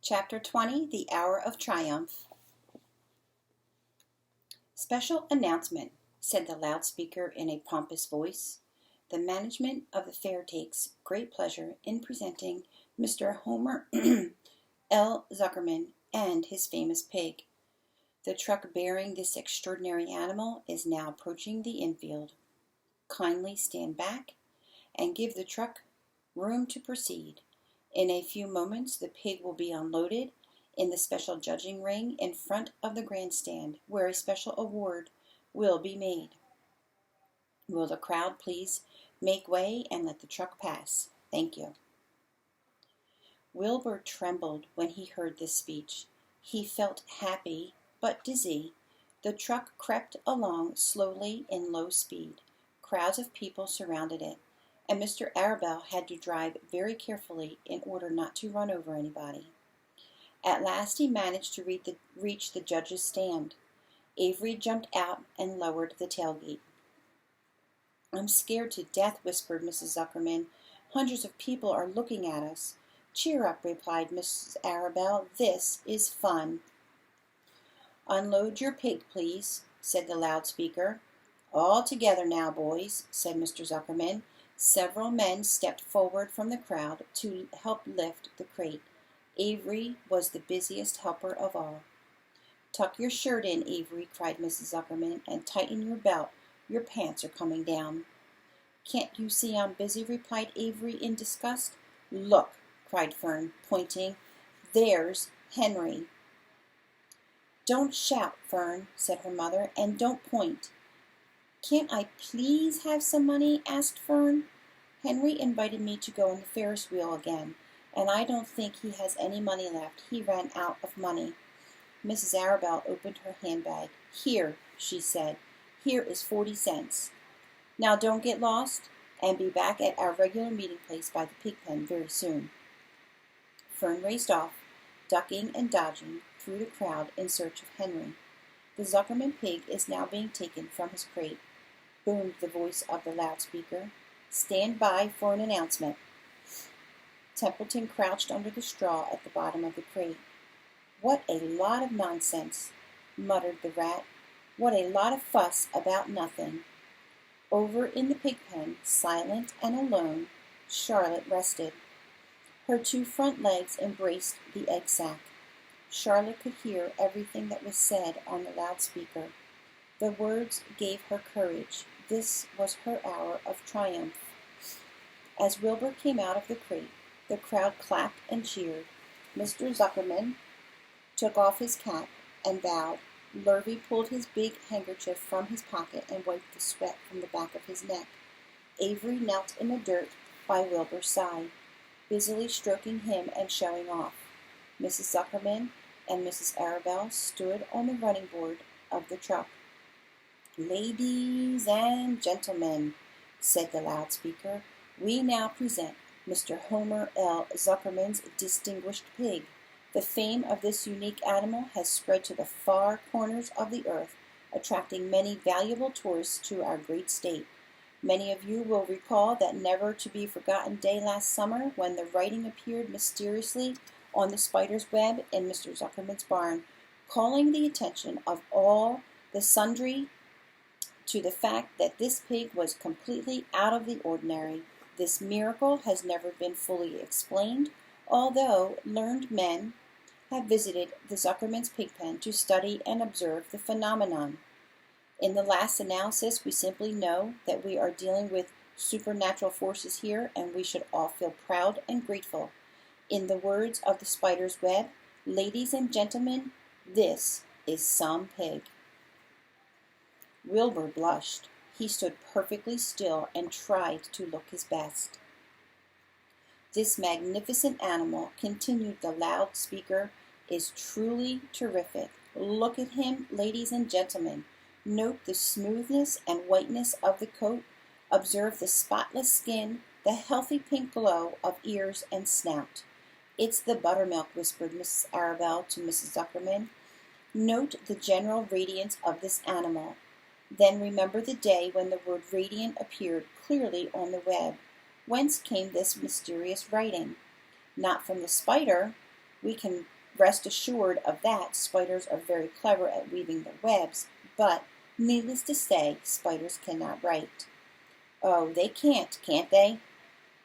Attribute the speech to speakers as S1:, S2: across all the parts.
S1: Chapter 20, The Hour of Triumph. Special announcement, said the loudspeaker in a pompous voice. The management of the fair takes great pleasure in presenting Mr. Homer L. Zuckerman and his famous pig. The truck bearing this extraordinary animal is now approaching the infield. Kindly stand back and give the truck room to proceed. In a few moments, the pig will be unloaded in the special judging ring in front of the grandstand, where a special award will be made. Will the crowd please make way and let the truck pass? Thank you. Wilbur trembled when he heard this speech. He felt happy, but dizzy. The truck crept along slowly in low speed. Crowds of people surrounded it, and Mr. Arabelle had to drive very carefully in order not to run over anybody. At last he managed to reach the judge's stand. Avery jumped out and lowered the tailgate. "I'm scared to death," whispered Mrs. Zuckerman. "Hundreds of people are looking at us." "Cheer up," replied Mrs. Arabelle. "This is fun." "Unload your pig, please," said the loudspeaker. "All together now, boys," said Mr. Zuckerman. Several men stepped forward from the crowd to help lift the crate. Avery was the busiest helper of all. "Tuck your shirt in, Avery," cried Mrs. Zuckerman, "and tighten your belt. Your pants are coming down." "Can't you see I'm busy?" replied Avery in disgust. "Look," cried Fern, pointing. "There's Henry." "Don't shout, Fern," said her mother, "and don't point." "Can't I please have some money?" asked Fern. "Henry invited me to go on the Ferris wheel again, and I don't think he has any money left. He ran out of money." Mrs. Arabelle opened her handbag. "Here," she said. "Here is 40 cents. Now don't get lost, and be back at our regular meeting place by the pig pen very soon." Fern raced off, ducking and dodging through the crowd in search of Henry. "The Zuckerman pig is now being taken from his crate," boomed the voice of the loudspeaker. "Stand by for an announcement." Templeton crouched under the straw at the bottom of the crate. "What a lot of nonsense," muttered the rat. "What a lot of fuss about nothing." Over in the pig pen, silent and alone, Charlotte rested. Her two front legs embraced the egg sack. Charlotte could hear everything that was said on the loudspeaker. The words gave her courage. This was her hour of triumph. As Wilbur came out of the crate, the crowd clapped and cheered. Mr. Zuckerman took off his cap and bowed. Lurvy pulled his big handkerchief from his pocket and wiped the sweat from the back of his neck. Avery knelt in the dirt by Wilbur's side, busily stroking him and showing off. Mrs. Zuckerman and Mrs. Arabelle stood on the running board of the truck. "Ladies and gentlemen," said the loudspeaker, "we now present Mr. Homer L. Zuckerman's distinguished pig. The fame of this unique animal has spread to the far corners of the earth, attracting many valuable tourists to our great state. Many of you will recall that never-to-be-forgotten day last summer when the writing appeared mysteriously on the spider's web in Mr. Zuckerman's barn, calling the attention of all the sundry to the fact that this pig was completely out of the ordinary. This miracle has never been fully explained, although learned men have visited the Zuckerman's pig pen to study and observe the phenomenon. In the last analysis, we simply know that we are dealing with supernatural forces here, and we should all feel proud and grateful. In the words of the spider's web, ladies and gentlemen, this is some pig." Wilbur blushed. He stood perfectly still and tried to look his best. "This magnificent animal," continued the loudspeaker, "is truly terrific. Look at him, ladies and gentlemen. Note the smoothness and whiteness of the coat. Observe the spotless skin, the healthy pink glow of ears and snout." "It's the buttermilk," whispered Mrs. Arabelle to Mrs. Zuckerman. "Note the general radiance of this animal. Then remember the day when the word radiant appeared clearly on the web. Whence came this mysterious writing? Not from the spider, We can rest assured of that. Spiders are very clever at weaving their webs, but, needless to say, spiders cannot write. "Oh, they can't they?"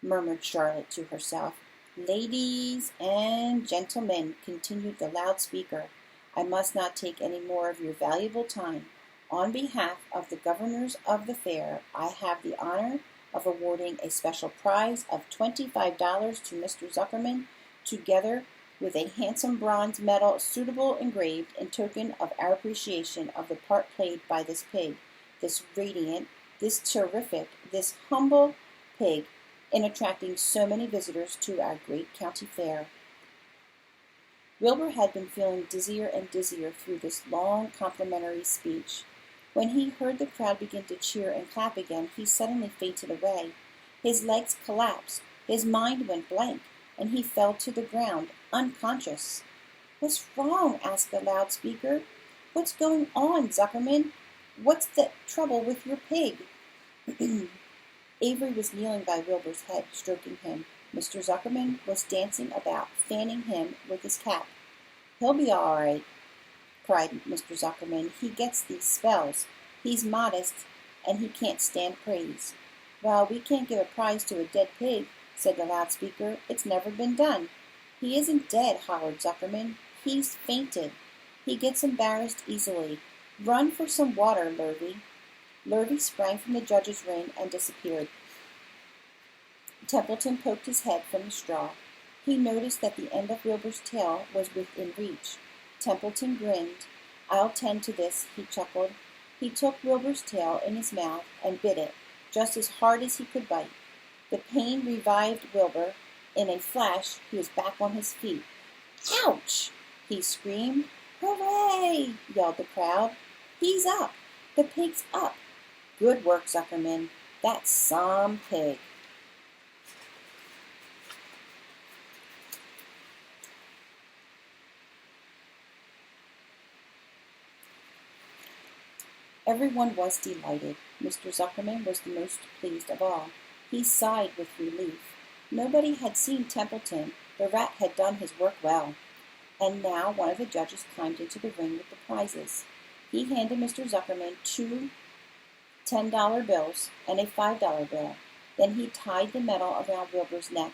S1: murmured Charlotte to herself. "Ladies and gentlemen," continued the loudspeaker, "I must not take any more of your valuable time. On behalf of the governors of the fair, I have the honor of awarding a special prize of $25 to Mr. Zuckerman, together with a handsome bronze medal suitable engraved in token of our appreciation of the part played by this pig, this radiant, this terrific, this humble pig, in attracting so many visitors to our great county fair." Wilbur had been feeling dizzier and dizzier through this long complimentary speech. When he heard the crowd begin to cheer and clap again, he suddenly fainted away. His legs collapsed, his mind went blank, and he fell to the ground, unconscious. "What's wrong?" asked the loudspeaker. "What's going on, Zuckerman? What's the trouble with your pig?" Avery was kneeling by Wilbur's head, stroking him. Mr. Zuckerman was dancing about, fanning him with his cap. "He'll be all right," cried Mr. Zuckerman. "He gets these spells. He's modest, and he can't stand praise." "Well, we can't give a prize to a dead pig," said the loudspeaker. "It's never been done." "He isn't dead," hollered Zuckerman. "He's fainted. He gets embarrassed easily. Run for some water, Lurvy." Lurvy sprang from the judge's ring and disappeared. Templeton poked his head from the straw. He noticed that the end of Wilbur's tail was within reach. Templeton grinned. "I'll tend to this," he chuckled. He took Wilbur's tail in his mouth and bit it, just as hard as he could bite. The pain revived Wilbur. In a flash, he was back on his feet. "Ouch!" he screamed. "Hooray!" yelled the crowd. "He's up! The pig's up! Good work, Zuckerman. That's some pig." Everyone was delighted. Mr. Zuckerman was the most pleased of all. He sighed with relief. Nobody had seen Templeton. The rat had done his work well. And now one of the judges climbed into the ring with the prizes. He handed Mr. Zuckerman 2 $10 bills and a $5 bill. Then he tied the medal around Wilbur's neck.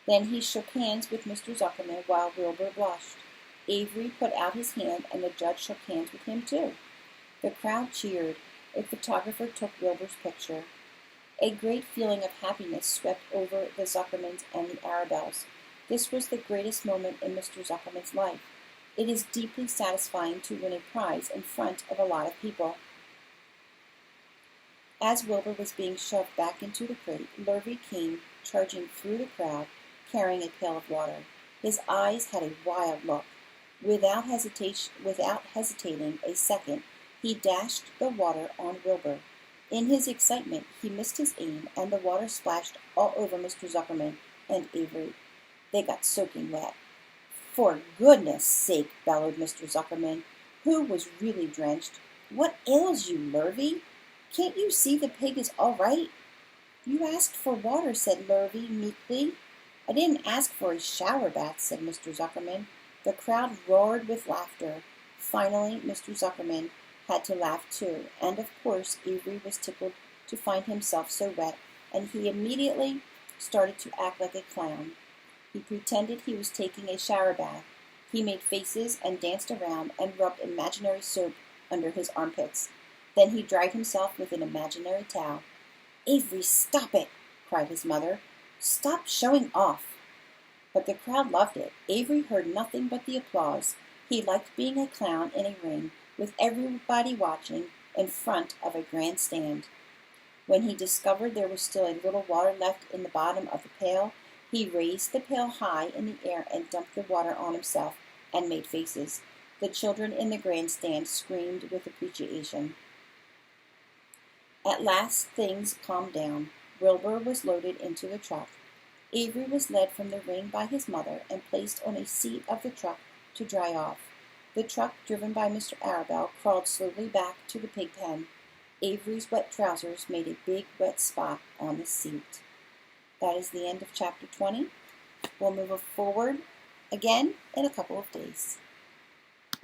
S1: Then he shook hands with Mr. Zuckerman while Wilbur blushed. Avery put out his hand, and the judge shook hands with him too. The crowd cheered. A photographer took Wilbur's picture. A great feeling of happiness swept over the Zuckermans and the Arabelles. This was the greatest moment in Mr. Zuckerman's life. It is deeply satisfying to win a prize in front of a lot of people. As Wilbur was being shoved back into the crate, Lurvy came charging through the crowd, carrying a pail of water. His eyes had a wild look. Without hesitating a second, he dashed the water on Wilbur. In his excitement, he missed his aim, and the water splashed all over Mr. Zuckerman and Avery. They got soaking wet. "For goodness sake," bellowed Mr. Zuckerman, who was really drenched. "What ails you, Lurvy? Can't you see the pig is all right?" "You asked for water," said Lurvy meekly. "I didn't ask for a shower bath," said Mr. Zuckerman. The crowd roared with laughter. Finally, Mr. Zuckerman had to laugh too, and of course Avery was tickled to find himself so wet, and he immediately started to act like a clown. He pretended he was taking a shower bath. He made faces and danced around and rubbed imaginary soap under his armpits. Then he dried himself with an imaginary towel. "Avery, stop it!" cried his mother. "Stop showing off!" But the crowd loved it. Avery heard nothing but the applause. He liked being a clown in a ring, with everybody watching, in front of a grand stand. When he discovered there was still a little water left in the bottom of the pail, he raised the pail high in the air and dumped the water on himself and made faces. The children in the grandstand screamed with appreciation. At last things calmed down. Wilbur was loaded into the truck. Avery was led from the ring by his mother and placed on a seat of the truck to dry off. The truck, driven by Mr. Arabelle, crawled slowly back to the pig pen. Avery's wet trousers made a big wet spot on the seat. That is the end of chapter 20. We'll move forward again in a couple of days.